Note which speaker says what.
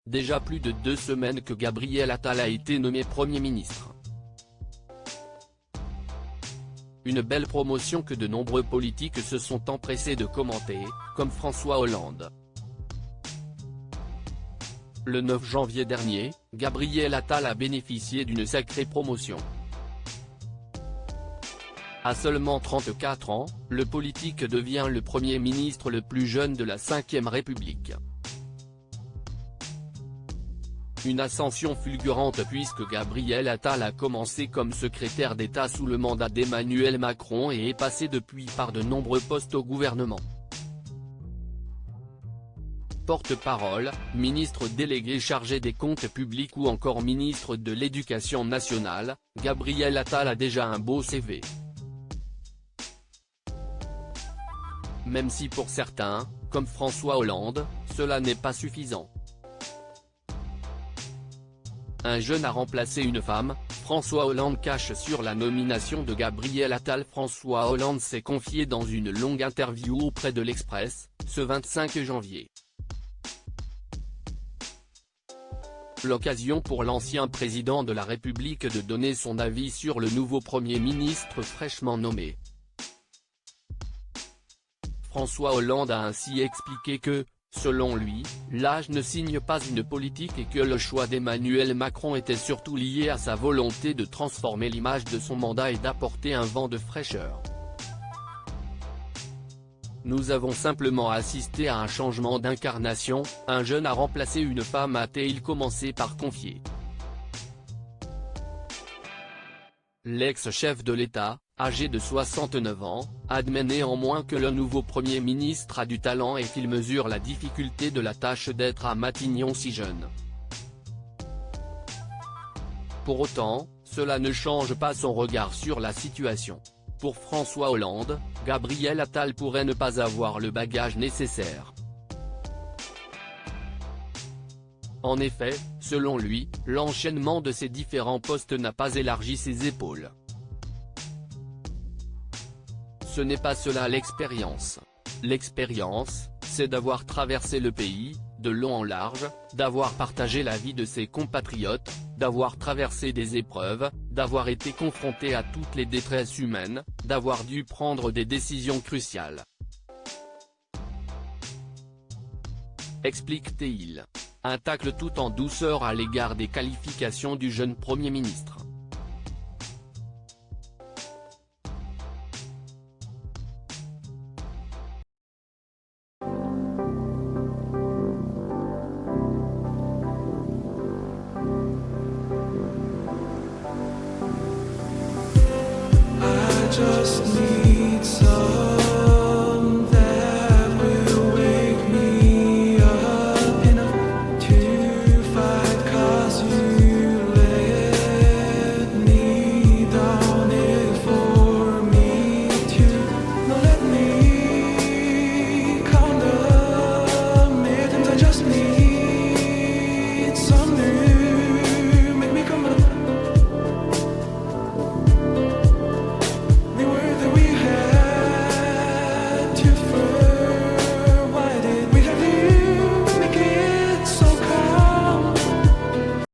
Speaker 1: Déjà plus de 2 semaines que Gabriel Attal a été nommé Premier ministre. Une belle promotion que de nombreux politiques se sont empressés de commenter, comme François Hollande. Le 9 janvier dernier, Gabriel Attal a bénéficié d'une sacrée promotion. À seulement 34 ans, le politique devient le Premier ministre le plus jeune de la Ve République. Une ascension fulgurante puisque Gabriel Attal a commencé comme secrétaire d'État sous le mandat d'Emmanuel Macron et est passé depuis par de nombreux postes au gouvernement. Porte-parole, ministre délégué chargé des comptes publics ou encore ministre de l'Éducation nationale, Gabriel Attal a déjà un beau CV. Même si pour certains, comme François Hollande, cela n'est pas suffisant. Un jeune a remplacé une femme, François Hollande cache sur la nomination de Gabriel Attal. François Hollande s'est confié dans une longue interview auprès de l'Express, ce 25 janvier. L'occasion pour l'ancien président de la République de donner son avis sur le nouveau Premier ministre fraîchement nommé. François Hollande a ainsi expliqué que, selon lui, l'âge ne signe pas une politique et que le choix d'Emmanuel Macron était surtout lié à sa volonté de transformer l'image de son mandat et d'apporter un vent de fraîcheur. Nous avons simplement assisté à un changement d'incarnation, un jeune a remplacé une femme, a-t-il commencé par confier. L'ex-chef de l'État, âgé de 69 ans, admet néanmoins que le nouveau Premier ministre a du talent et qu'il mesure la difficulté de la tâche d'être à Matignon si jeune. Pour autant, cela ne change pas son regard sur la situation. Pour François Hollande, Gabriel Attal pourrait ne pas avoir le bagage nécessaire. En effet, selon lui, l'enchaînement de ces différents postes n'a pas élargi ses épaules. Ce n'est pas cela l'expérience. L'expérience, c'est d'avoir traversé le pays, de long en large, d'avoir partagé la vie de ses compatriotes, d'avoir traversé des épreuves, d'avoir été confronté à toutes les détresses humaines, d'avoir dû prendre des décisions cruciales. Explique-t-il. Un tacle tout en douceur à l'égard des qualifications du jeune Premier ministre.
Speaker 2: I just need